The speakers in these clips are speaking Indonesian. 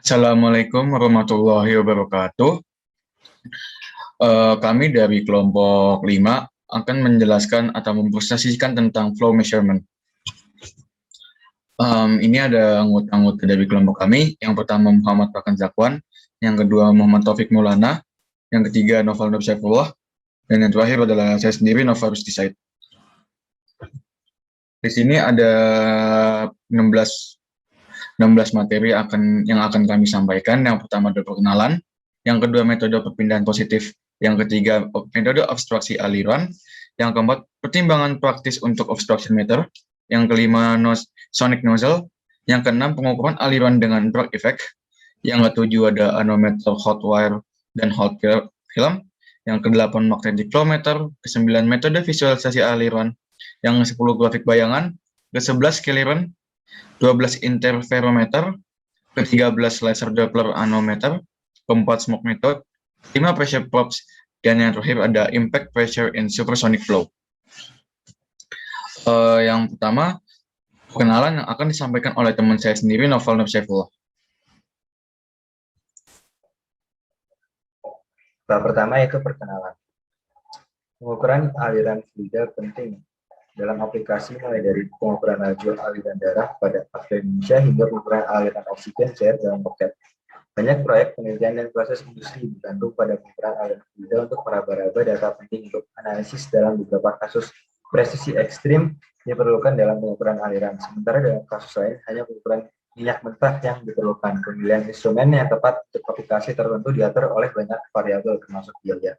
Assalamualaikum warahmatullahi wabarakatuh. Kami dari kelompok 5 akan menjelaskan atau mempresentasikan tentang flow measurement. Ini ada anggota-anggota dari kelompok kami. Yang pertama Muhammad Pakan Zakwan, yang kedua Muhammad Taufik Maulana, yang ketiga Noval Nur Saifullah, dan yang terakhir adalah saya sendiri, Nova Rusti Said. Di sini ada 16 materi yang akan kami sampaikan. Yang pertama adalah perkenalan, yang kedua metode perpindahan positif, yang ketiga metode obstruksi aliran, yang keempat pertimbangan praktis untuk obstruction meter, yang kelima sonic nozzle, yang keenam pengukuran aliran dengan drag effect, yang ketujuh ada anemometer hot wire dan hot film, yang kedelapan magnetic flow meter, kesembilan metode visualisasi aliran, yang 10 grafik bayangan, ke-11 Kelliran, 12 interferometer, ke-13 laser Doppler anemometer, ke-4 smoke method, 5 pressure probes, dan yang terakhir ada impact pressure in supersonic flow. Yang pertama, perkenalan yang akan disampaikan oleh teman saya sendiri, Noval Nur Saifullah. Tahap pertama yaitu perkenalan. Pengukuran aliran fluida penting dalam aplikasi mulai dari pengukuran laju aliran darah pada pasien Indonesia hingga pengukuran aliran oksigen cair dalam roket. Banyak proyek penelitian dan proses industri dibantu pada pengukuran aliran fluida untuk meraba-raba data penting untuk analisis dalam beberapa kasus presisi ekstrim diperlukan dalam pengukuran aliran. Sementara dalam kasus lain hanya pengukuran minyak mentah yang diperlukan. Pemilihan instrumen yang tepat untuk aplikasi tertentu diatur oleh banyak variabel termasuk biaya.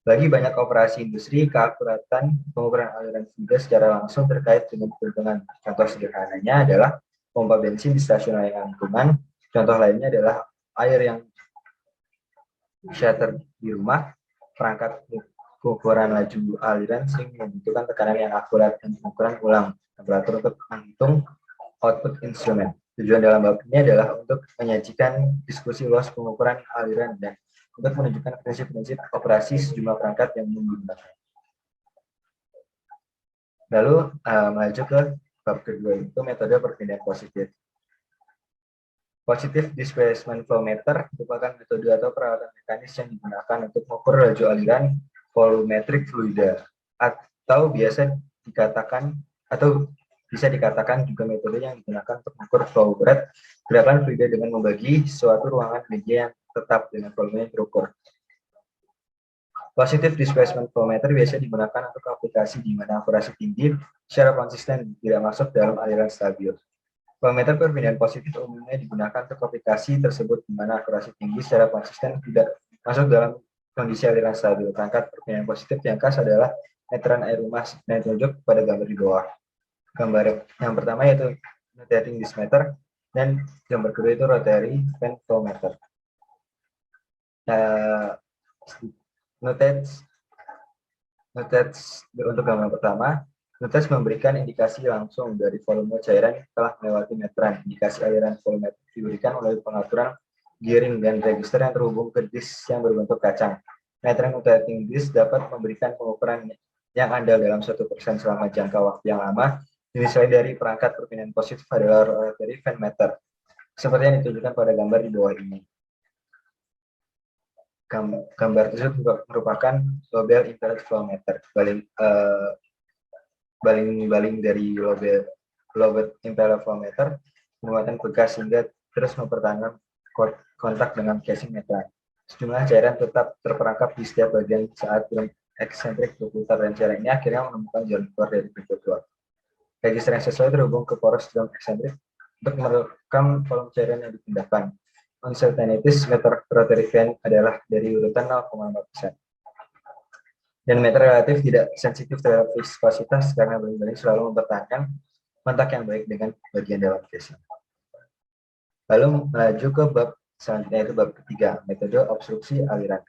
Bagi banyak operasi industri, keakuratan pengukuran aliran fluida secara langsung terkait dengan keuntungan. Contoh sederhananya adalah pompa bensin di stasiun layanan lingkungan. Contoh lainnya adalah air yang shutter di rumah, perangkat pengukuran laju aliran sering membutuhkan tekanan yang akurat dan pengukuran ulang temperatur untuk menghitung output instrumen. Tujuan dalam bab ini adalah untuk menyajikan diskusi luas pengukuran aliran dan untuk menunjukkan prinsip-prinsip operasi sejumlah perangkat yang menggunakan. Lalu melaju ke bab kedua, itu metode perpindahan positif. Positive displacement flow meter merupakan metode atau peralatan mekanis yang digunakan untuk mengukur laju aliran volumetric fluida, atau bisa dikatakan juga metode yang digunakan untuk mengukur flow rate gerakan fluida dengan membagi suatu ruangan media yang tetap dengan volume yang terukur. Positive displacement flow meter biasa digunakan untuk aplikasi di mana akurasi tinggi secara konsisten tidak masuk dalam aliran stabil. Flow meter perpindahan positif umumnya digunakan untuk aplikasi tersebut di mana akurasi tinggi secara konsisten tidak masuk dalam kondisi aliran stabil. Perangkat perpindahan positif yang khas adalah meteran air rumah yang ditunjuk pada gambar di bawah. Gambar yang pertama yaitu rotating disk meter dan gambar kedua itu rotary fan flow meter. Notes untuk gambar pertama, notes memberikan indikasi langsung dari volume cairan yang telah melewati meteran. Indikasi aliran volume diberikan melalui pengaturan gearing dan register yang terhubung ke disk yang berbentuk kacang. Meteran rotating disk dapat memberikan pengukuran yang andal dalam 1% selama jangka waktu yang lama. Misalnya dari perangkat perpindahan positif adalah rotary fan meter, seperti yang ditunjukkan pada gambar di bawah ini. Gambar tersebut merupakan Lobel Infrared Flow Meter, baling dari Lobel Infrared Flow Meter menggunakan bekas hingga terus mempertahankan kontak dengan casing meteran. Sejumlah cairan tetap terperangkap di setiap bagian saat film eksentrik berputar, dan cairan ini akhirnya menemukan jalan keluar dari pintu keluar. Register yang sesuai terhubung ke poros film eksentrik untuk merekam volume cairan yang dipindahkan. Uncertainties meter rotary fan adalah dari urutan 0,5%. Dan meter relatif tidak sensitif terhadap viskositas karena baling-baling selalu mempertahankan kontak yang baik dengan bagian dalam casing. Lalu melaju ke bab selanjutnya, yaitu bab ketiga, metode obstruksi aliran.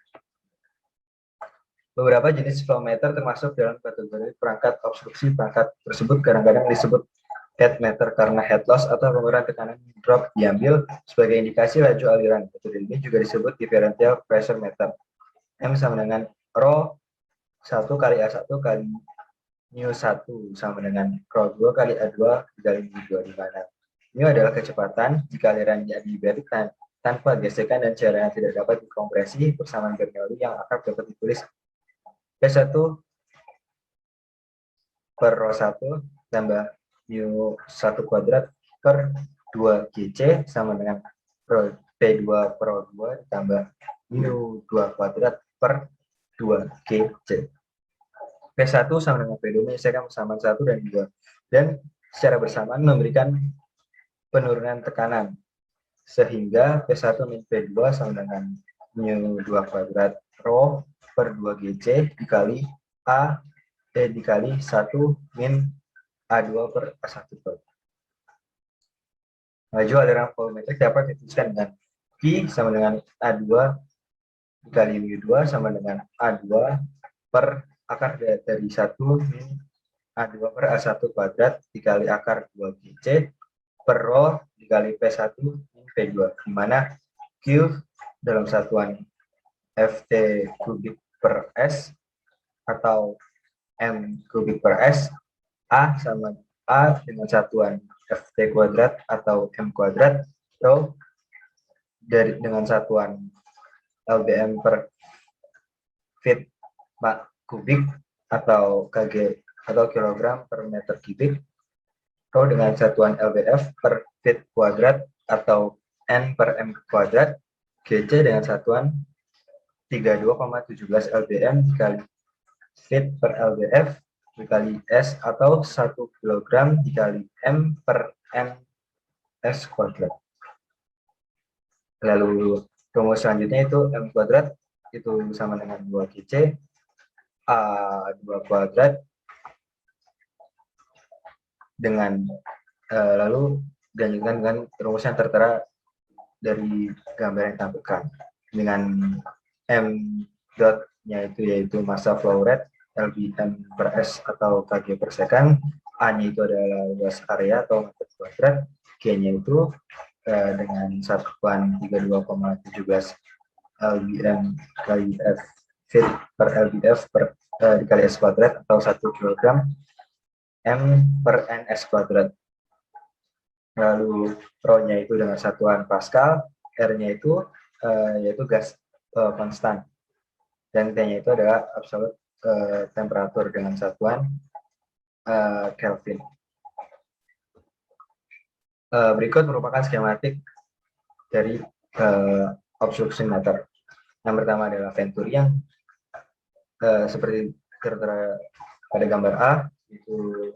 Beberapa jenis flow meter termasuk dalam kategori perangkat obstruksi. Perangkat tersebut kadang-kadang disebut head meter karena head loss atau pengurangan tekanan drop diambil sebagai indikasi laju aliran. Metode ini juga disebut differential pressure meter. M sama dengan rho 1 kali A1 kali mu 1 sama dengan rho 2 kali A2 dikali mu 2, di mana Mu adalah kecepatan jika aliran adiabatik tanpa gesekan dan cairan yang tidak dapat dikompresi bersamaan Bernoulli yang akrab dapat ditulis P1 per rho 1 tambah mu 1 kuadrat per 2 GC sama dengan P2 per rho 2 ditambah mu 2 kuadrat per 2 GC. P1 sama dengan P2 menyelesaikan persamaan 1 dan 2 dan secara bersamaan memberikan penurunan tekanan sehingga P1 min P2 sama dengan mu 2 kuadrat rho per 2 GC dikali dikali 1 min A2 per A1 per. Laju aliran volumetrik dapat dituliskan dengan Q sama dengan A2 dikali mu2 sama dengan A2 per akar dari 1 min A2 per A1 kuadrat dikali akar 2 GC per rho dikali P1 min P2, di mana Q dalam satuan Ft kubik per S atau M kubik per S, A sama A dengan satuan Ft kuadrat atau M kuadrat, rho dengan satuan LBM per feet kubik atau kg atau kilogram per meter kubik, rho dengan satuan LBF per feet kuadrat atau N per M kuadrat, GC dengan satuan 32,17 LBM dikali feet per LBF dikali S atau 1 kg dikali M per M S kuadrat. Lalu rumus selanjutnya itu M kuadrat itu sama dengan 2 GC A2 kuadrat dengan lalu dilanjutkan dengan rumus yang tertera dari gambar yang ditampilkan dengan M dot-nya yaitu massa flow rate LBM per S atau kg per second, A-nya itu adalah luas area atau meter kuadrat, G-nya itu dengan satuan 32,17 LBM kali F feet per LBF per dikali S kuadrat atau 1 kg M per NS kuadrat. Lalu rho-nya itu dengan satuan Pascal, R-nya itu yaitu gas konstan, dan T-nya itu adalah absolute temperatur dengan satuan Kelvin. Berikut merupakan skematik dari obstruction meter. Yang pertama adalah Venturi yang seperti tertera pada gambar A, itu.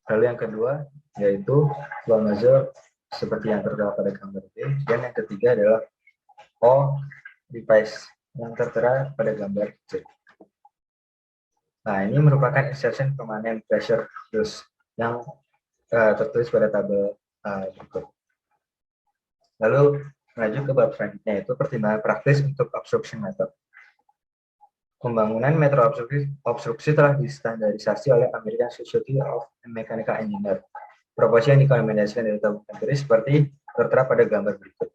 Lalu yang kedua yaitu flow measure seperti yang tertera pada gambar B, dan yang ketiga adalah O device yang tertera pada gambar C. Nah, ini merupakan insertion permanent pressure gauge yang tertulis pada tabel berikut. Lalu lanjut ke bab selanjutnya, yaitu pertimbangan praktis untuk obstruction method. Pembangunan metode obstruksi telah distandarisasi oleh American Society of Mechanical Engineers. Proporsi yang direkomendasikan dari tabel Venturi seperti tertera pada gambar berikut.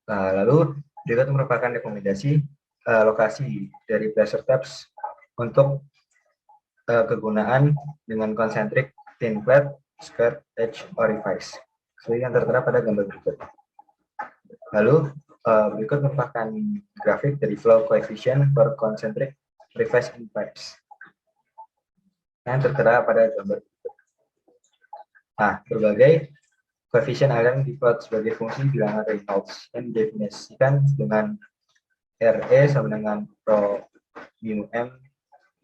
Nah, lalu berikut merupakan rekomendasi lokasi dari pressure taps untuk kegunaan dengan concentric thin plate square edge orifice seperti yang tertera pada gambar berikut. Lalu berikut merupakan grafik dari flow coefficient per concentric orifice in pipes yang tertera pada gambar berikut. Nah, berbagai koefisien aliran diplot sebagai fungsi bilangan Reynolds yang didefinisikan dengan RE sama dengan rho mu m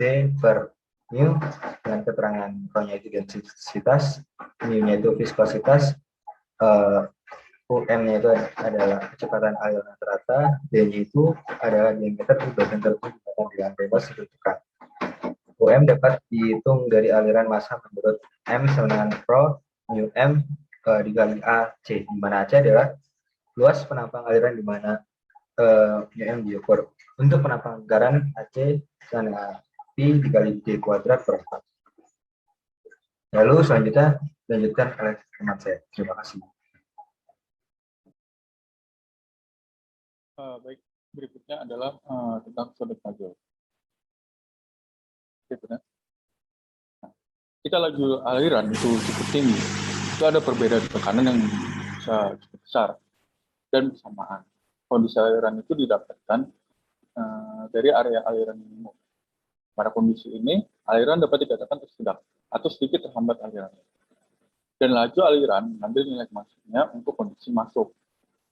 D per mu dengan keterangan rho-nya itu densitas, mu-nya itu viskositas, UM-nya itu adalah kecepatan aliran rata, D-nya itu adalah diameter bagian tertentu dengan bebas ditentukan. UM dapat dihitung dari aliran massa menurut M sama dengan rho mu m dikali AC, di mana AC adalah luas penampang aliran di mana mu m diukur. Untuk penampang lingkaran AC sama dengan Pi dikali D kuadrat per 4. Lalu selanjutnya dilanjutkan oleh teman saya. Terima kasih. Baik, berikutnya adalah tentang sudut tajam. Nah, kita laju aliran itu cukup tinggi, itu ada perbedaan tekanan yang bisa cukup besar dan bersamaan. Kondisi aliran itu didapatkan dari area aliran minimum. Pada kondisi ini, aliran dapat dikatakan tersedak atau sedikit terhambat aliran. Dan laju aliran mengambil nilai masuknya untuk kondisi masuk.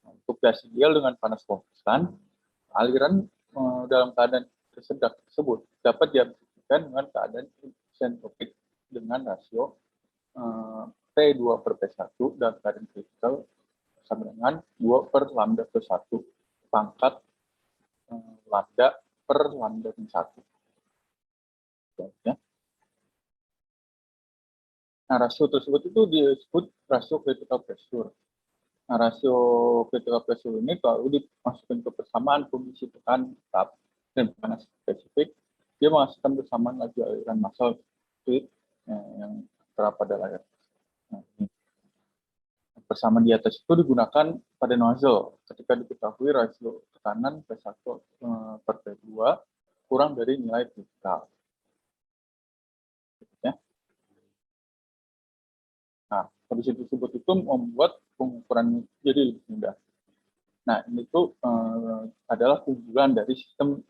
Untuk gas ideal dengan panas konstan, aliran dalam keadaan tersedak tersebut dapat diaplikasikan dengan keadaan isentropik dengan rasio P2 per P1 dan keadaan kritikal sama dengan 2 per lambda plus 1 pangkat lambda per lambda min 1. Nah, rasio tersebut itu disebut rasio critical pressure. Nah, rasio critical pressure ini kalau dimasukkan ke persamaan kondisi tekan tetap dan panas spesifik, dia menghasilkan persamaan laju aliran massal fluid yang terdapat pada layar. Nah, persamaan di atas itu digunakan pada nozzle ketika diketahui rasio tekanan P1 per P2 kurang dari nilai kritikal. Nah, kondisi tersebut itu membuat pengukuran jadi lebih mudah. Nah, ini tuh adalah keunggulan dari sistem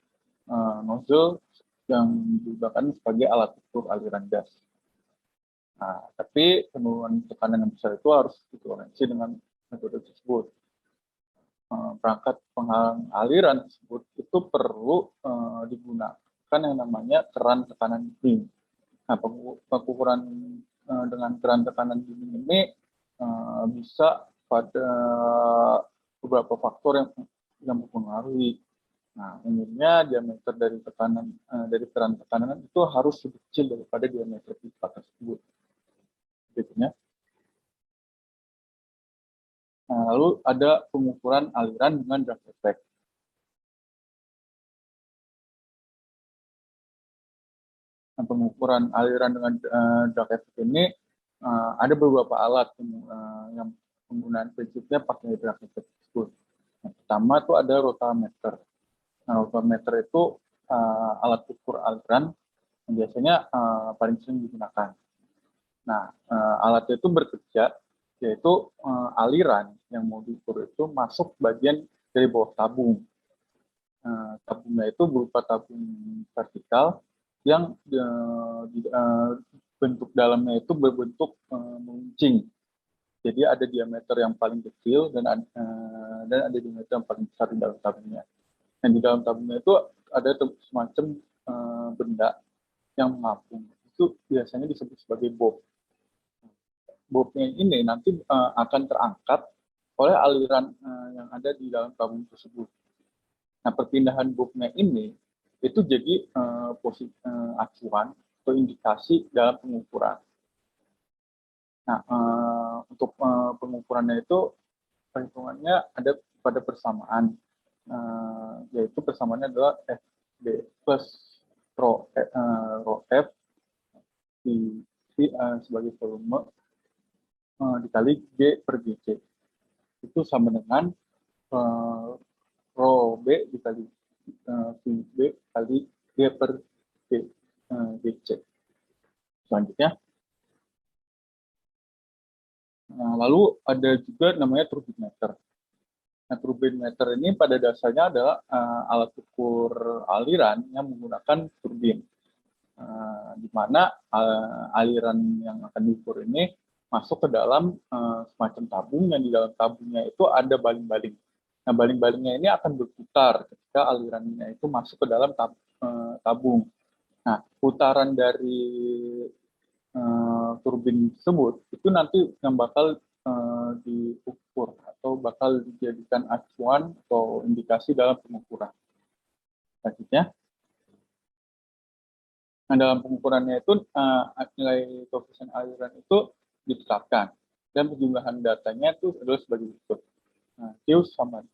nozzle yang digunakan sebagai alat ukur aliran gas. Nah, tapi penurunan tekanan yang besar itu harus ditoleransi dengan metode tersebut. Perangkat penghalang aliran tersebut itu perlu digunakan yang namanya keran tekanan dinding. Nah, pengukuran dengan keran tekanan dinding ini bisa pada beberapa faktor yang mempengaruhi. Nah, umumnya diameter dari keran tekanan itu harus lebih kecil daripada diameter pipa tersebut. Gitu ya. Nah, lalu ada pengukuran aliran dengan drag effect. Nah, pengukuran aliran dengan drag effect ini ada beberapa alat yang penggunaan prinsipnya pakai drag effect tersebut. Yang pertama itu ada rotameter. Nah, rotameter itu alat ukur aliran yang biasanya paling sering digunakan. Nah, alat itu bekerja, yaitu aliran yang mau diukur itu masuk bagian dari bawah tabung. Tabungnya itu berupa tabung vertikal yang bentuk dalamnya itu berbentuk meruncing. Jadi ada diameter yang paling kecil dan ada diameter yang paling besar di dalam tabungnya. Dan di dalam tabungnya itu ada semacam benda yang mengapung. Itu biasanya disebut sebagai bob. Bobnya ini nanti akan terangkat oleh aliran yang ada di dalam tabung tersebut. Nah, perpindahan bobnya ini itu jadi acuan atau indikasi dalam pengukuran. Nah, untuk pengukurannya itu perhitungannya ada pada persamaan, yaitu persamaannya adalah FB plus rho F sebagai volume dikali G per GC. Itu sama dengan rho B dikali B kali G per GC. Selanjutnya, lalu ada juga namanya turbine meter. Nah, turbine meter ini pada dasarnya adalah alat ukur aliran yang menggunakan turbin, di mana aliran yang akan diukur ini masuk ke dalam semacam tabung, yang di dalam tabungnya itu ada baling-baling. Nah, baling-balingnya ini akan berputar ketika alirannya itu masuk ke dalam tabung. Nah, putaran dari turbin tersebut itu nanti yang bakal diukur atau bakal dijadikan acuan atau indikasi dalam pengukuran. Selanjutnya, nah, dalam pengukurannya itu nilai koefisien aliran itu ditetapkan dan penjumlahan datanya itu adalah sebagai berikut. Nah, Q sama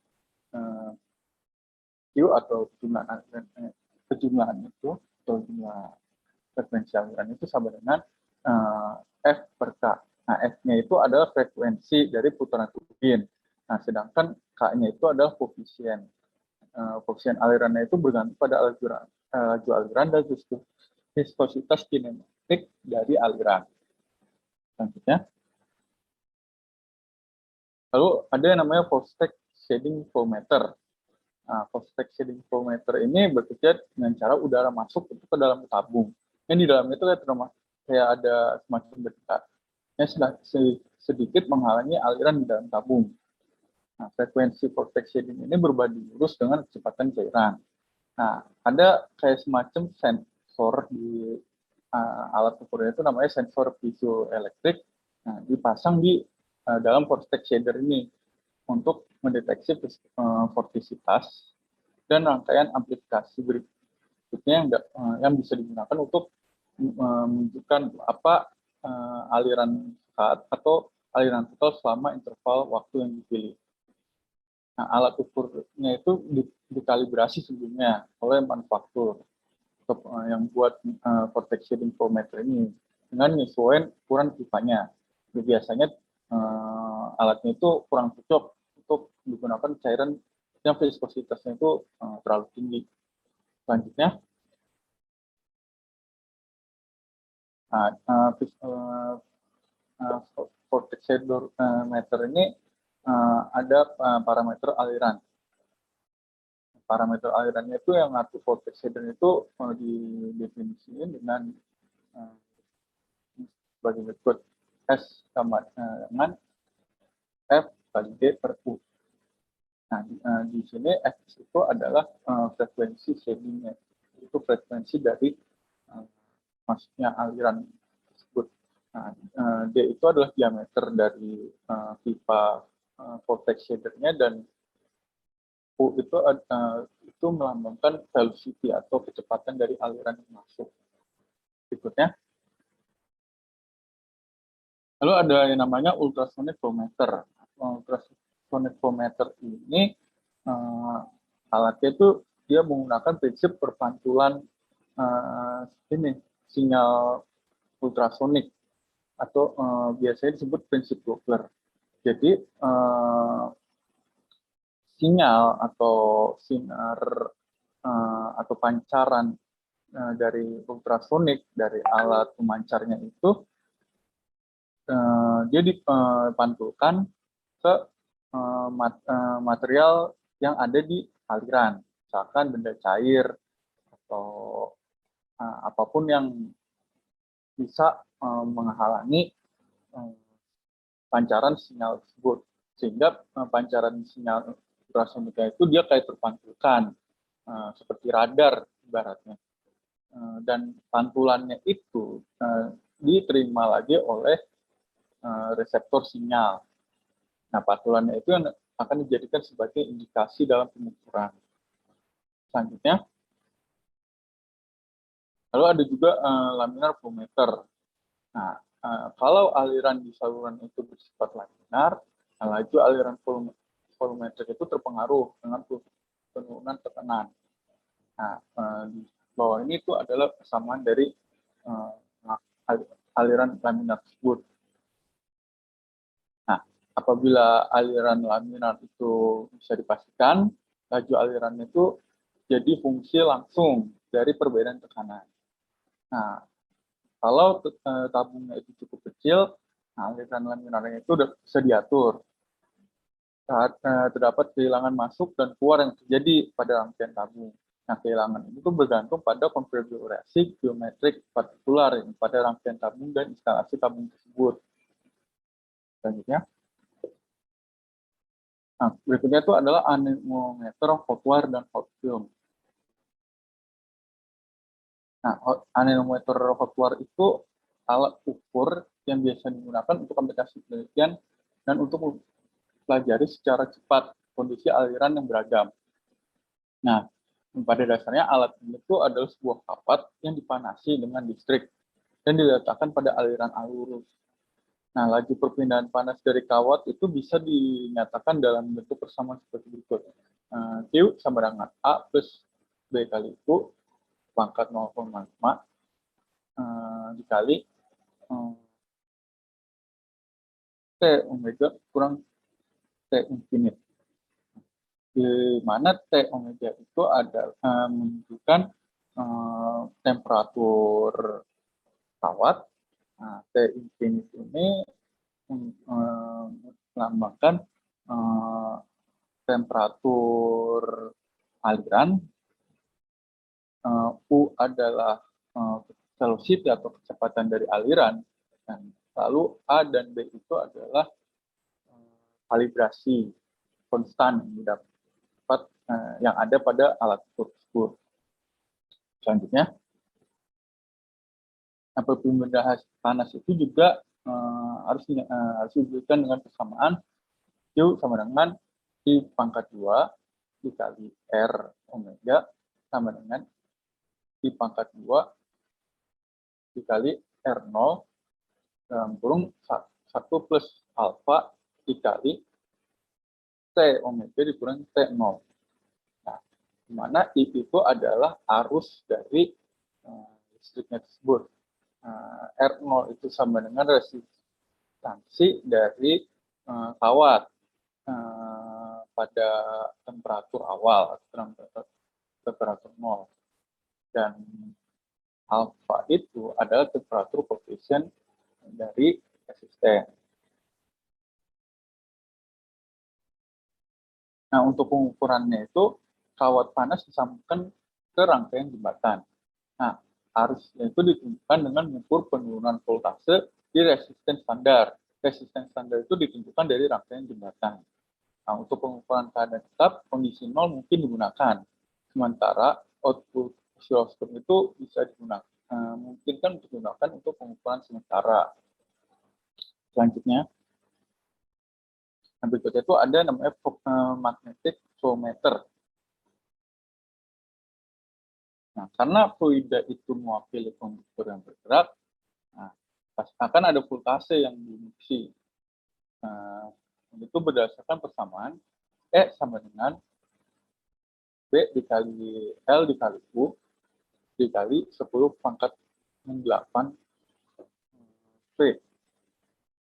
Q atau penjumlahan itu atau jumlah frekuensi aliran itu sama dengan F per K. Nah, F-nya itu adalah frekuensi dari putaran turbin. Nah, sedangkan K-nya itu adalah koefisien. Koefisien alirannya itu bergantung pada laju aliran dan viskositas kinematik dari aliran. Selanjutnya, Lalu ada yang namanya Vortex Shading Flowmeter. Nah, Vortex Shading Flowmeter ini bekerja dengan cara udara masuk itu ke dalam tabung. Yang di dalamnya itu kayak ada semacam berita yang sedikit menghalangi aliran di dalam tabung. Nah, frekuensi vortex shading ini berbanding lurus dengan kecepatan cairan. Nah, ada kayak semacam sensor di alat ukurnya itu namanya sensor piezoelektrik. Nah, dipasang di dalam vortex shader ini untuk mendeteksi vortisitas dan rangkaian amplifikasi berikutnya yang bisa digunakan untuk menunjukkan apa aliran sekat atau aliran total selama interval waktu yang dipilih. Nah, alat ukurnya itu dikalibrasi sebelumnya oleh manufaktur yang buat vortex shading flowmeter ini dengan menyesuaikan ukuran pipanya. Biasanya alatnya itu kurang cocok untuk digunakan cairan yang viskositasnya itu terlalu tinggi. Selanjutnya, vortex shadometer ini ada parameter aliran. Parameter alirannya itu yang ngatur vortex shader itu didefinisikan dengan sebagai berikut. S sama dengan F kali D per U. Nah, di sini X itu adalah frekuensi shadingnya. Itu frekuensi dari masuknya aliran tersebut. Nah, D itu adalah diameter dari pipa vortex shadernya dan U itu melambangkan velocity atau kecepatan dari aliran yang masuk. Berikutnya, lalu ada yang namanya ultrasonic flowmeter. Ultrasonic flowmeter ini alatnya itu dia menggunakan prinsip perpantulan sinyal ultrasonik atau biasanya disebut prinsip Doppler. Jadi sinyal atau sinar atau pancaran dari ultrasonik dari alat pemancarnya itu dia dipantulkan ke material yang ada di aliran, misalkan benda cair atau apapun yang bisa menghalangi pancaran sinyal tersebut, sehingga pancaran sinyal ultrasoniknya itu dia kayak terpantulkan seperti radar ibaratnya, dan pantulannya itu diterima lagi oleh reseptor sinyal. Nah, pantulannya itu yang akan dijadikan sebagai indikasi dalam pengukuran. Selanjutnya, lalu ada juga laminar flowmeter. Nah, kalau aliran di saluran itu bersifat laminar, nah laju aliran volumeter itu terpengaruh dengan penurunan tekanan. Nah, di bawah ini itu adalah persamaan dari aliran laminar tersebut. Nah, apabila aliran laminar itu bisa dipastikan, laju aliran itu jadi fungsi langsung dari perbedaan tekanan. Nah, kalau tabungnya itu cukup kecil, nah, aliran laminarnya itu sudah bisa diatur. Saat terdapat kehilangan masuk dan keluar yang terjadi pada rangkaian tabung. Nah, kehilangan itu bergantung pada konfigurasi geometrik partikular pada rangkaian tabung dan instalasi tabung tersebut. Selanjutnya, nah, berikutnya itu adalah anemometer, hot wire, dan hot film. Nah, anemometer hot wire itu alat ukur yang biasa digunakan untuk aplikasi penelitian dan untuk pelajari secara cepat kondisi aliran yang beragam. Nah, pada dasarnya alat ini itu adalah sebuah kapat yang dipanasi dengan listrik dan diletakkan pada aliran lurus. Nah, laju perpindahan panas dari kawat itu bisa dinyatakan dalam bentuk persamaan seperti berikut. Q sama dengan A plus B kali Q pangkat 0,5 dikali T omega kurang T infinite. Di mana T omega itu ada menunjukkan temperatur kawat. Nah, T infinite ini melambangkan eh, temperatur aliran, U adalah velocity atau kecepatan dari aliran, dan lalu A dan B itu adalah kalibrasi konstan yang dapat yang ada pada alat tersebut. Selanjutnya, pemindahan panas itu juga harus diberikan dengan persamaan Q sama dengan I pangkat 2 dikali R omega sama dengan I pangkat 2 dikali R0 dalam kurung 1 plus alfa dikali T omega dikurang T0. Nah, di mana I itu adalah arus dari listriknya tersebut. R0 itu sama dengan resistansi dari kawat pada temperatur awal, temperatur 0. Dan alfa itu adalah temperatur koefisien dari resisten. Nah, untuk pengukurannya itu, kawat panas disambungkan ke rangkaian jembatan. Nah, arusnya itu ditentukan dengan mengukur penurunan voltase di resisten standar. Resisten standar itu ditentukan dari rangkaian jembatan. Nah, untuk pengukuran keadaan tetap, kondisi 0 mungkin digunakan. Sementara output osiloskop itu bisa digunakan, mungkin kan digunakan untuk pengukuran sementara. Selanjutnya, berikutnya itu ada namanya magnetic flowmeter. Nah, karena fluida itu mewakili konduktor yang bergerak, nah, akan ada voltase yang diinduksi. Itu berdasarkan persamaan E sama dengan B dikali L dikali U dikali 10 pangkat 8 V.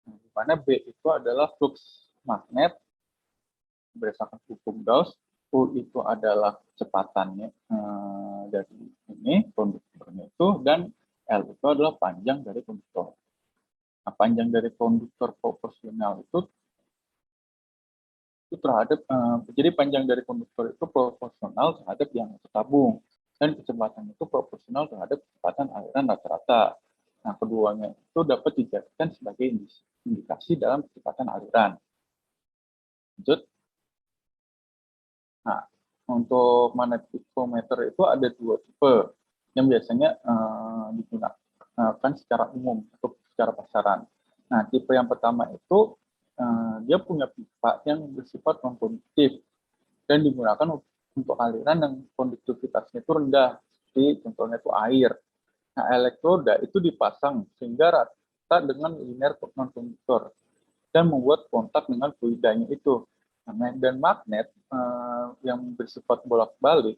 Nah, di mana B itu adalah flux magnet berdasarkan hukum Gauss, U itu adalah kecepatannya dari ini konduktornya itu, dan L itu adalah panjang dari konduktor. Nah, panjang dari konduktor proporsional itu terhadap jadi panjang dari konduktor itu proporsional terhadap diameter tabung, dan kecepatan itu proporsional terhadap kecepatan aliran rata-rata. Nah, keduanya itu dapat dijadikan sebagai indikasi dalam kecepatan aliran. Lanjut. Nah, untuk magnetic flowmeter itu ada 2 tipe yang biasanya digunakan secara umum atau secara pasaran. Nah, tipe yang pertama itu dia punya pipa yang bersifat non-konduktif dan digunakan untuk aliran yang konduktivitasnya itu rendah, seperti contohnya itu air. Nah, elektroda itu dipasang sehingga rata dengan linear non-konduktor dan membuat kontak dengan fluidanya itu. Dan magnet yang bersifat bolak-balik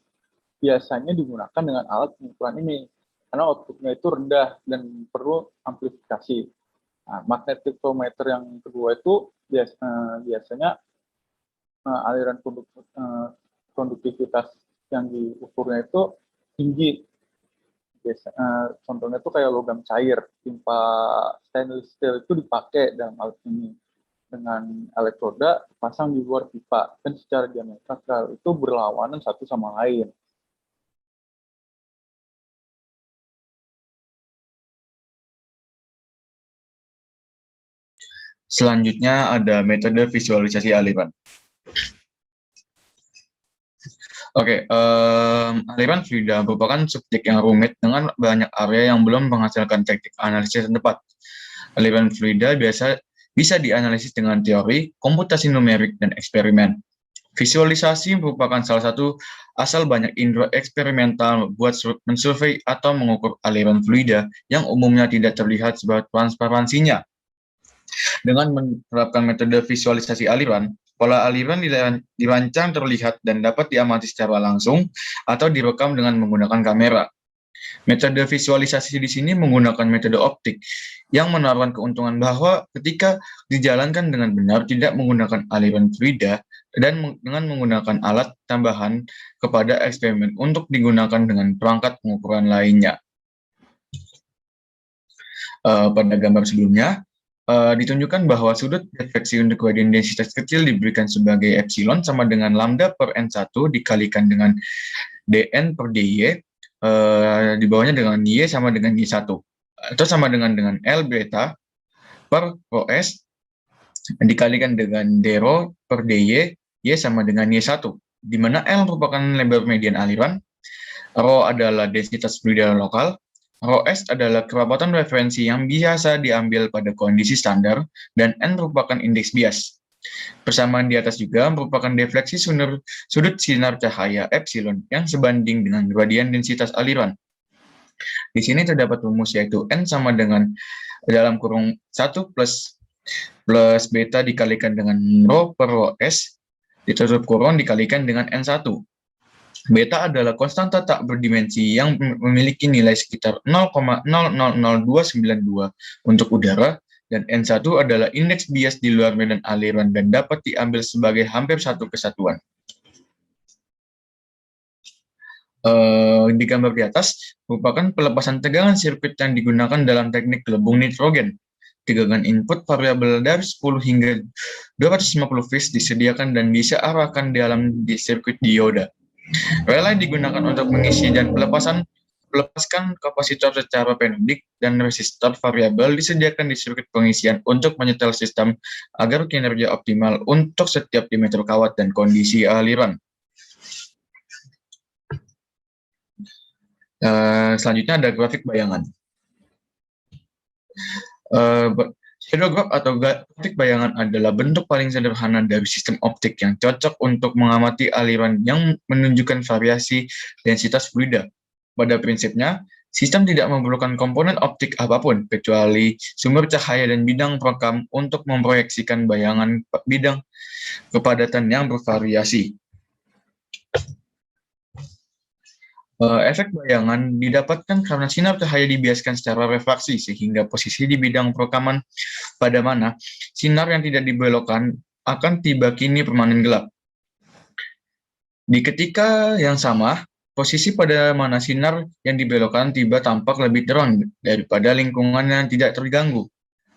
biasanya digunakan dengan alat pengukuran ini karena outputnya itu rendah dan perlu amplifikasi. Nah, magnetic flowmeter yang kedua itu biasanya aliran konduktivitas yang diukurnya itu tinggi. Contohnya itu kayak logam cair, timpa stainless steel itu dipakai dalam alat ini dengan elektroda pasang di luar pipa dan secara diametral itu berlawanan satu sama lain. Selanjutnya ada metode visualisasi aliran. Oke, aliran fluida merupakan subjek yang rumit dengan banyak area yang belum menghasilkan teknik analisis yang tepat. Aliran fluida biasa bisa dianalisis dengan teori, komputasi numerik, dan eksperimen. Visualisasi merupakan salah satu asal banyak indera eksperimental buat mensurvei atau mengukur aliran fluida yang umumnya tidak terlihat sebab transparansinya. Dengan menerapkan metode visualisasi aliran, pola aliran dirancang terlihat dan dapat diamati secara langsung atau direkam dengan menggunakan kamera. Metode visualisasi di sini menggunakan metode optik yang menawarkan keuntungan bahwa ketika dijalankan dengan benar tidak menggunakan aliran fluida dan dengan menggunakan alat tambahan kepada eksperimen untuk digunakan dengan perangkat pengukuran lainnya. Pada gambar sebelumnya, ditunjukkan bahwa sudut refleksi untuk gradien densitas kecil diberikan sebagai epsilon sama dengan lambda per N1 dikalikan dengan dN per dy, di bawahnya dengan y sama dengan y1, atau sama dengan L beta per rho s dikalikan dengan d rho per dy, y sama dengan y1, di mana L merupakan lebar median aliran, rho adalah densitas fluida lokal, rho s adalah kerapatan referensi yang biasa diambil pada kondisi standar, dan N merupakan indeks bias. Persamaan di atas juga merupakan defleksi sudut sinar cahaya epsilon yang sebanding dengan gradien densitas aliran. Di sini terdapat rumus yaitu N sama dengan dalam kurung 1 plus beta dikalikan dengan rho per rho s ditutup kurung dikalikan dengan N1. Beta adalah konstanta tak berdimensi yang memiliki nilai sekitar 0,000292 untuk udara, dan N1 adalah indeks bias di luar medan aliran dan dapat diambil sebagai hampir satu kesatuan. Di gambar di atas merupakan pelepasan tegangan sirkuit yang digunakan dalam teknik gelembung nitrogen. Tegangan input variabel dari 10 hingga 250 V disediakan dan disearahkan di sirkuit dioda. Relay digunakan untuk mengisi dan melepaskan kapasitor secara periodik, dan resistor variabel disediakan di sirkuit pengisian untuk menyetel sistem agar kinerja optimal untuk setiap diameter kawat dan kondisi aliran. Selanjutnya ada grafik bayangan. Shadow graph atau grafik bayangan adalah bentuk paling sederhana dari sistem optik yang cocok untuk mengamati aliran yang menunjukkan variasi densitas fluida. Pada prinsipnya, sistem tidak memerlukan komponen optik apapun kecuali sumber cahaya dan bidang program untuk memproyeksikan bayangan bidang kepadatan yang bervariasi. Efek bayangan didapatkan karena sinar cahaya dibiaskan secara refraksi, sehingga posisi di bidang perekaman pada mana sinar yang tidak dibelokkan akan tiba kini permanen gelap. Di ketika yang sama, posisi pada mana sinar yang dibelokkan tiba tampak lebih terang daripada lingkungan yang tidak terganggu.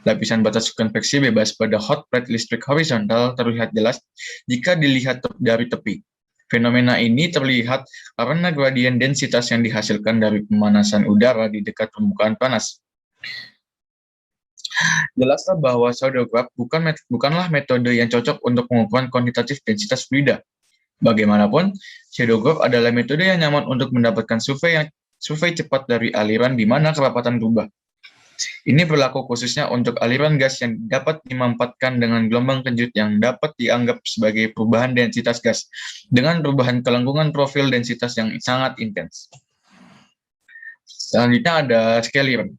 Lapisan batas konveksi bebas pada hot plate listrik horizontal terlihat jelas jika dilihat dari tepi. Fenomena ini terlihat karena gradien densitas yang dihasilkan dari pemanasan udara di dekat permukaan panas. Jelaslah bahwa shadow graph bukanlah metode yang cocok untuk pengukuran kuantitatif densitas fluida. Bagaimanapun, shadow graph adalah metode yang nyaman untuk mendapatkan survei cepat dari aliran di mana kerapatan berubah. Ini berlaku khususnya untuk aliran gas yang dapat dimampatkan dengan gelombang kejut yang dapat dianggap sebagai perubahan densitas gas dengan perubahan kelengkungan profil densitas yang sangat intens. Selanjutnya ada scalarian.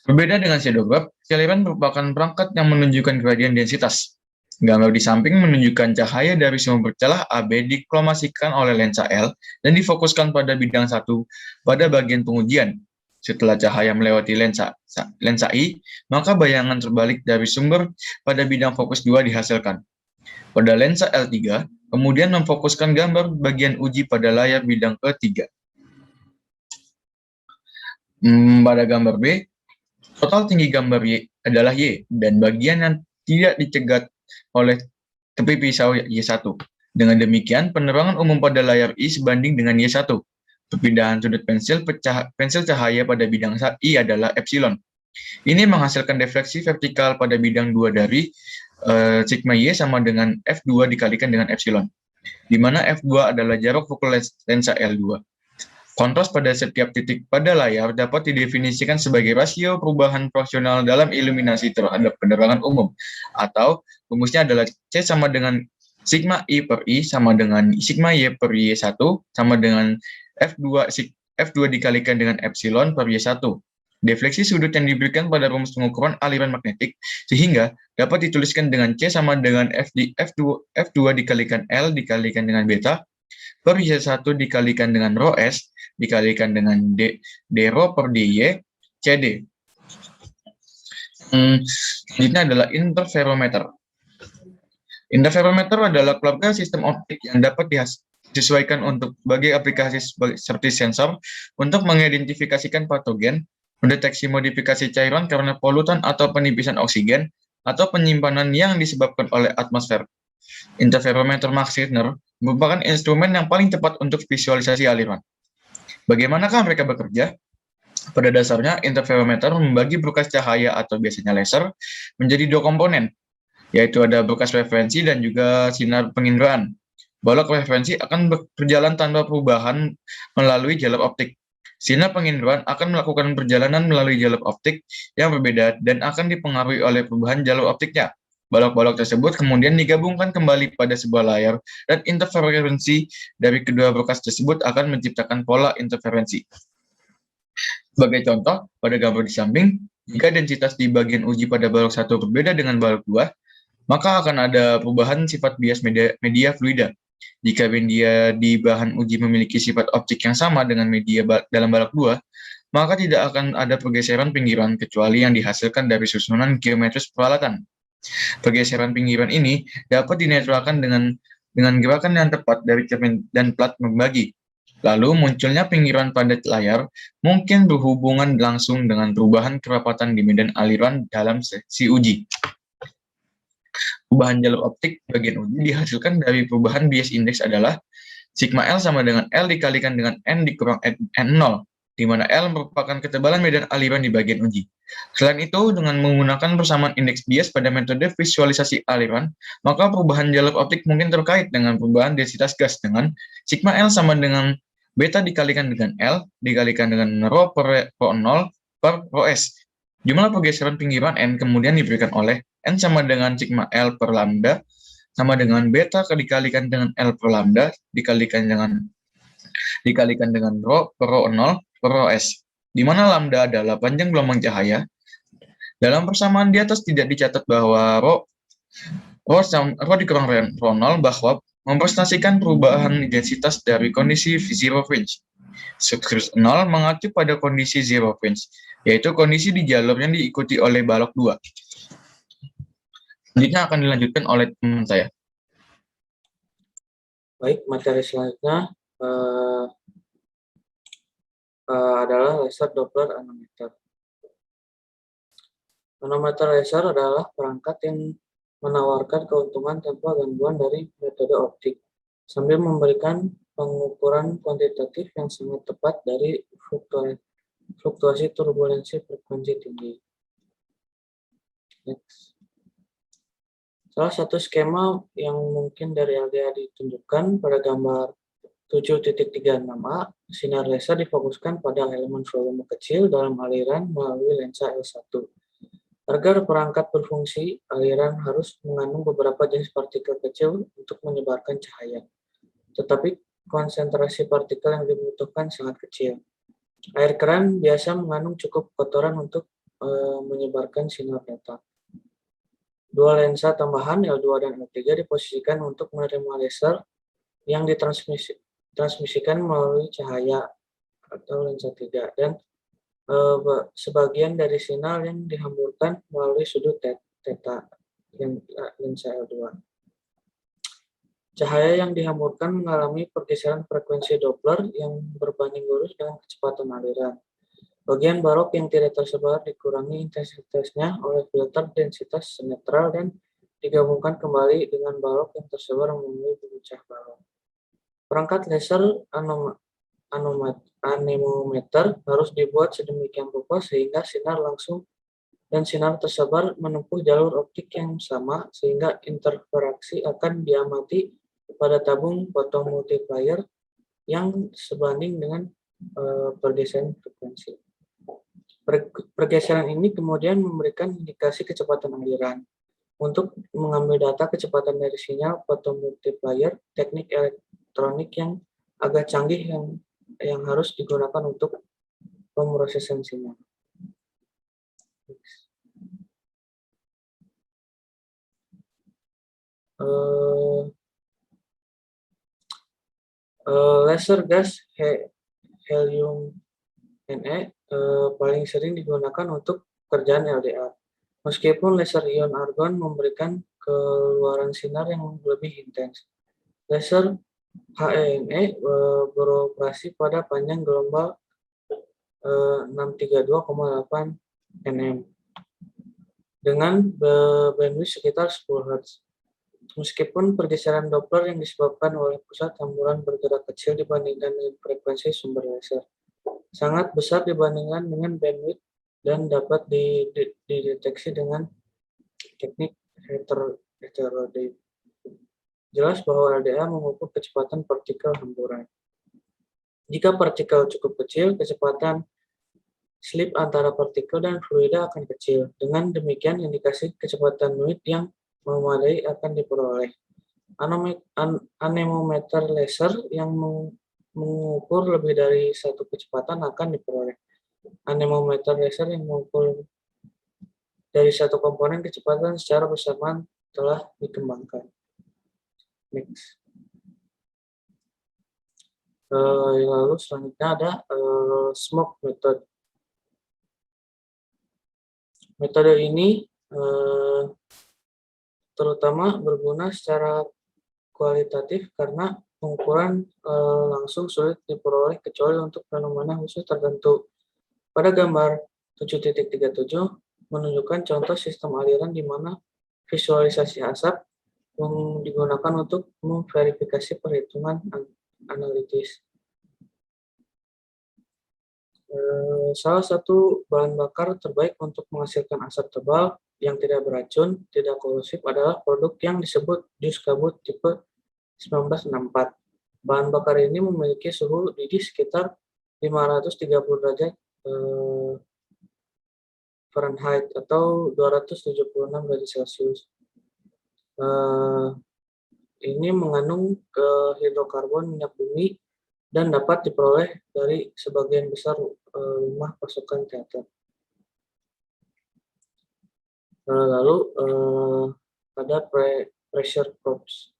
Berbeda dengan shadow graph, scalarian merupakan perangkat yang menunjukkan gradien densitas. Gambar di samping menunjukkan cahaya dari sumber celah AB dikromasikan oleh lensa L dan difokuskan pada bidang 1 pada bagian pengujian. Setelah cahaya melewati lensa I, maka bayangan terbalik dari sumber pada bidang fokus 2 dihasilkan. Pada lensa L3, kemudian memfokuskan gambar bagian uji pada layar bidang ketiga. Pada gambar B, total tinggi gambar Y adalah Y, dan bagian yang tidak dicegat oleh tepi pisau Y1. Dengan demikian, penerangan umum pada layar I sebanding dengan Y1. Perpindahan sudut pensil cahaya pada bidang I adalah epsilon. Ini menghasilkan defleksi vertikal pada bidang 2 dari sigma Y sama dengan F2 dikalikan dengan epsilon, di mana F2 adalah jarak fokus lensa L2. Kontras pada setiap titik pada layar dapat didefinisikan sebagai rasio perubahan proporsional dalam iluminasi terhadap penerangan umum, atau rumusnya adalah C sama dengan sigma I per I sama dengan sigma Y per Y1 sama dengan F2 dikalikan dengan epsilon per Y1. Defleksi sudut yang diberikan pada rumus pengukuran aliran magnetik, sehingga dapat dituliskan dengan C sama dengan F2 dikalikan L dikalikan dengan beta per Y1 dikalikan dengan rho S dikalikan dengan D rho per dy CD. Selanjutnya adalah interferometer. Interferometer adalah keluarga sistem optik yang dapat disesuaikan untuk sebagai aplikasi seperti sensor untuk mengidentifikasikan patogen, mendeteksi modifikasi cairan karena polutan atau penipisan oksigen, atau penyimpanan yang disebabkan oleh atmosfer. Interferometer Max-Richter merupakan instrumen yang paling tepat untuk visualisasi aliran. Bagaimanakah mereka bekerja? Pada dasarnya, interferometer membagi berkas cahaya atau biasanya laser menjadi dua komponen, yaitu ada berkas frekuensi dan juga sinar penginderaan. Balok frekuensi akan berjalan tanpa perubahan melalui jalur optik. Sinar penginderaan akan melakukan perjalanan melalui jalur optik yang berbeda dan akan dipengaruhi oleh perubahan jalur optiknya. Balok-balok tersebut kemudian digabungkan kembali pada sebuah layar, dan interferensi dari kedua berkas tersebut akan menciptakan pola interferensi. Sebagai contoh, pada gambar di samping, jika densitas di bagian uji pada balok 1 berbeda dengan balok 2, maka akan ada perubahan sifat bias media fluida. Jika media di bahan uji memiliki sifat optik yang sama dengan media dalam balok 2, maka tidak akan ada pergeseran pinggiran kecuali yang dihasilkan dari susunan geometris peralatan. Pergeseran pinggiran ini dapat dinetralkan dengan gerakan yang tepat dari cermin dan plat membagi. Lalu munculnya pinggiran pada layar mungkin berhubungan langsung dengan perubahan kerapatan di medan aliran dalam seksi uji. Perubahan jalur optik bagian uji dihasilkan dari perubahan bias indeks adalah sigma L sama dengan L dikalikan dengan N dikurang N0, di mana L merupakan ketebalan medan aliran di bagian uji. Selain itu, dengan menggunakan persamaan indeks bias pada metode visualisasi aliran, maka perubahan jalur optik mungkin terkait dengan perubahan densitas gas dengan sigma L sama dengan beta dikalikan dengan L dikalikan dengan rho per rho 0 per rho S. Jumlah pergeseran pinggiran N kemudian diberikan oleh N sama dengan sigma L per lambda sama dengan beta dikalikan dengan L per lambda dikalikan dengan rho per rho 0 per rho S, di mana lambda adalah panjang gelombang cahaya. Dalam persamaan di atas tidak dicatat bahwa rho dikurang rho 0 bahwa mempresentasikan perubahan intensitas dari kondisi zero fringe. Subskrip 0 mengacu pada kondisi zero fringe, yaitu kondisi di jalur yang diikuti oleh balok 2. Selanjutnya akan dilanjutkan oleh teman saya. Baik, materi selanjutnya adalah laser Doppler anemometer. Anemometer laser adalah perangkat yang menawarkan keuntungan tanpa gangguan dari metode optik, sambil memberikan pengukuran kuantitatif yang sangat tepat dari fluktuasi turbulensi frekuensi tinggi. Next. Salah satu skema yang mungkin dari LDA ditunjukkan pada gambar 7.36a, sinar laser difokuskan pada elemen volume kecil dalam aliran melalui lensa L1. Agar perangkat berfungsi, aliran harus mengandung beberapa jenis partikel kecil untuk menyebarkan cahaya. Tetapi konsentrasi partikel yang dibutuhkan sangat kecil. Air keran biasa mengandung cukup kotoran untuk menyebarkan sinar data. Dua lensa tambahan L2 dan L3 diposisikan untuk menerima laser yang ditransmisikan melalui cahaya atau lensa 3, dan sebagian dari sinar yang dihamburkan melalui sudut theta lensa L2. Cahaya yang dihamburkan mengalami pergeseran frekuensi Doppler yang berbanding lurus dengan kecepatan aliran. Bagian balok yang tidak tersebar dikurangi intensitasnya oleh filter densitas netral dan digabungkan kembali dengan balok yang tersebar melalui pemecah balok. Perangkat laser anemometer harus dibuat sedemikian rupa sehingga sinar langsung dan sinar tersebar menempuh jalur optik yang sama, sehingga interaksi akan diamati pada tabung fotomultiplier yang sebanding dengan pergeseran frekuensi. Pergeseran ini kemudian memberikan indikasi kecepatan aliran. Untuk mengambil data kecepatan dari sinyal fotomultiplier, teknik elektronik yang agak canggih yang harus digunakan untuk pemrosesan sinyal. Laser gas helium Ne paling sering digunakan untuk pekerjaan LDA. Meskipun laser ion argon memberikan keluaran sinar yang lebih intens. Laser HENE beroperasi pada panjang gelombang 632,8 nm dengan bandwidth sekitar 10 Hz. Meskipun pergeseran Doppler yang disebabkan oleh pusat hamburan bergerak kecil dibandingkan dengan frekuensi sumber laser sangat besar dibandingkan dengan bandwidth dan dapat dideteksi dengan teknik heterodyne. Jelas bahwa LDA mengukur kecepatan partikel hamburan. Jika partikel cukup kecil, kecepatan slip antara partikel dan fluida akan kecil. Dengan demikian, indikasi kecepatan fluid yang memadai akan diperoleh. Anemometer laser yang mengukur lebih dari satu kecepatan akan diperoleh. Anemometer laser yang mengukur dari satu komponen kecepatan secara bersamaan telah dikembangkan. Next. Lalu selanjutnya ada smoke method. Metode ini terutama berguna secara kualitatif karena pengukuran langsung sulit diperoleh kecuali untuk fenomena khusus tertentu. Pada gambar 7.37 menunjukkan contoh sistem aliran di mana visualisasi asap digunakan untuk memverifikasi perhitungan analitis. Salah satu bahan bakar terbaik untuk menghasilkan asap tebal yang tidak beracun, tidak korosif adalah produk yang disebut jus kabut tipe 1964. Bahan bakar ini memiliki suhu didih sekitar 530 derajat Fahrenheit atau 276 derajat Celcius. Ini mengandung hidrokarbon minyak bumi dan dapat diperoleh dari sebagian besar rumah pasukan teater. Lalu ada pressure probes.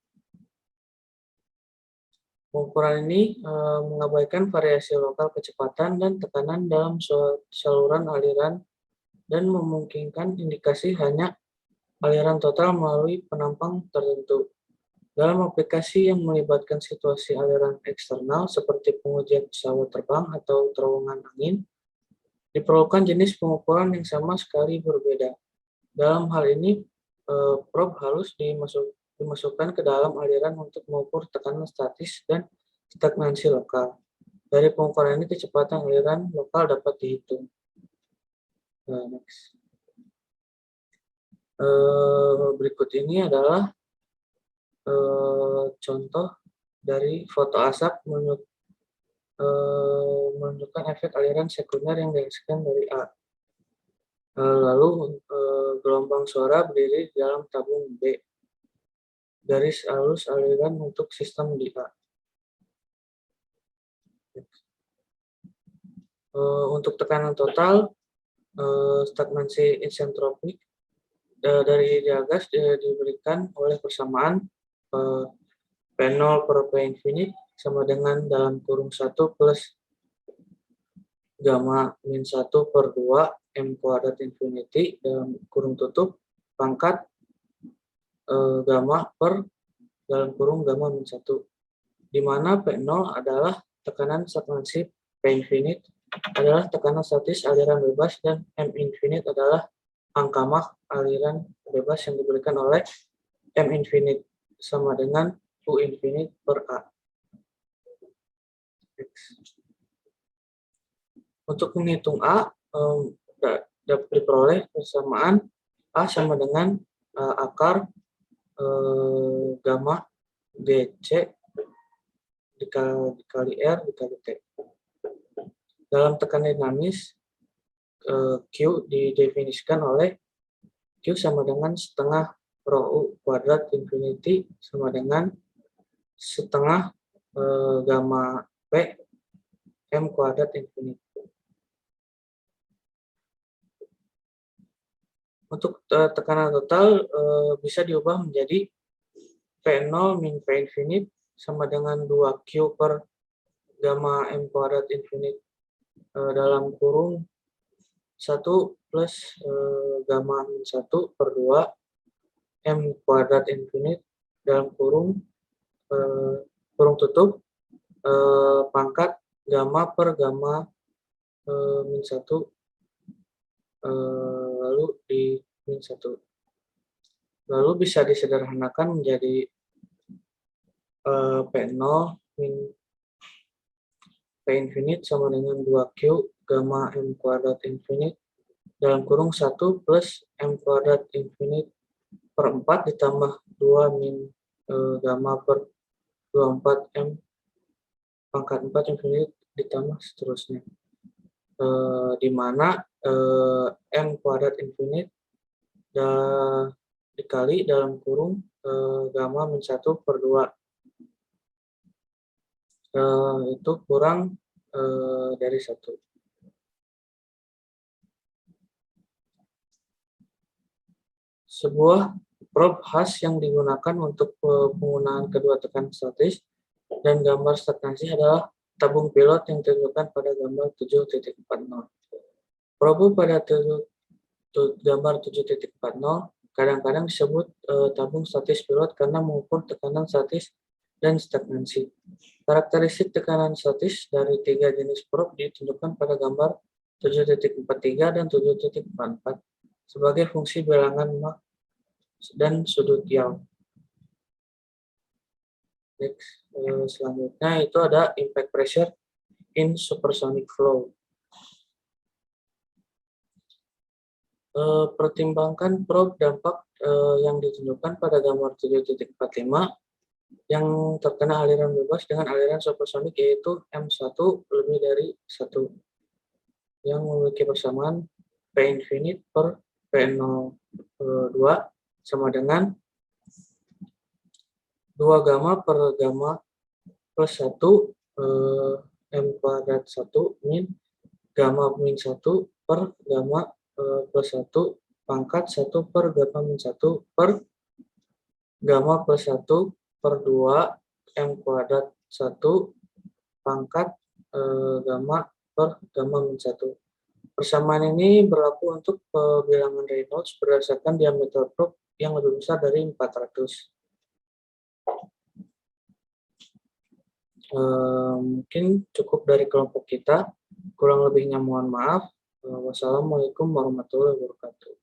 Pengukuran ini mengabaikan variasi lokal kecepatan dan tekanan dalam saluran aliran dan memungkinkan indikasi hanya aliran total melalui penampang tertentu. Dalam aplikasi yang melibatkan situasi aliran eksternal seperti pengujian pesawat terbang atau terowongan angin, diperlukan jenis pengukuran yang sama sekali berbeda. Dalam hal ini, probe halus dimasukkan ke dalam aliran untuk mengukur tekanan statis dan stagnansi lokal. Dari pengukuran ini, kecepatan aliran lokal dapat dihitung. Next. Berikut ini adalah contoh dari foto asap menunjukkan efek aliran sekunder yang dihasilkan dari A. Lalu gelombang suara berdiri di dalam tabung B. Garis halus aliran untuk sistem di A. Untuk tekanan total, stagnansi isentropik dari ideal gas diberikan oleh persamaan P0 per P infinite sama dengan dalam kurung 1 plus gamma min 1 per 2 M kuadrat infinity dalam kurung tutup pangkat gamma per dalam kurung gamma min 1, di mana P0 adalah tekanan stagnansi, P infinite adalah tekanan statis aliran bebas, dan M infinite adalah angka Mach aliran bebas yang diberikan oleh M infinite sama dengan U infinite per A. Untuk menghitung A, dapat diperoleh persamaan A sama dengan akar gamma DC dikali R dikali T. Dalam tekanan dinamis, Q didefinisikan oleh Q sama dengan setengah rho U kuadrat infinity sama dengan setengah gamma P M kuadrat infinity. Untuk tekanan total bisa diubah menjadi P0 min P infinite sama dengan 2Q per gamma M kuadrat infinite dalam kurung 1 plus gamma min 1 per 2 M kuadrat infinite dalam kurung tutup pangkat gamma per gamma min 1 lalu di min 1. Lalu bisa disederhanakan menjadi P0 min P infinite sama dengan 2Q gamma M kuadrat infinite dalam kurung 1 plus M kuadrat infinite per 4 ditambah 2 min gamma per 24 M pangkat 4 infinite ditambah seterusnya. Di mana M kuadrat infinite dikali dalam kurung gamma min 1 per 2 itu kurang dari 1. Sebuah probe khas yang digunakan untuk penggunaan kedua tekanan statis dan gambar stagnasi adalah tabung pilot yang ditunjukkan pada gambar 7.40. Probe pada gambar 7.40 kadang-kadang disebut tabung statis pilot karena mengukur tekanan statis dan stagnansi. Karakteristik tekanan statis dari 3 jenis probe ditunjukkan pada gambar 7.43 dan 7.44 sebagai fungsi bilangan Mach dan sudut Young. Next, selanjutnya itu ada impact pressure in supersonic flow. Pertimbangkan probe dampak yang ditunjukkan pada gambar 7.45 yang terkena aliran bebas dengan aliran supersonik yaitu M1 lebih dari 1 yang memiliki persamaan P infinite per P02 sama dengan 2 gamma per gamma plus 1 M kuadrat 1 min gamma min 1 per gamma plus 1 pangkat 1 per gamma min 1 per gamma plus 1 per 2 M kuadrat 1 pangkat gamma per gamma min 1. Persamaan ini berlaku untuk bilangan Reynolds berdasarkan diameter probe yang lebih besar dari 400. Mungkin cukup dari kelompok kita. Kurang lebihnya mohon maaf. Wassalamualaikum warahmatullahi wabarakatuh.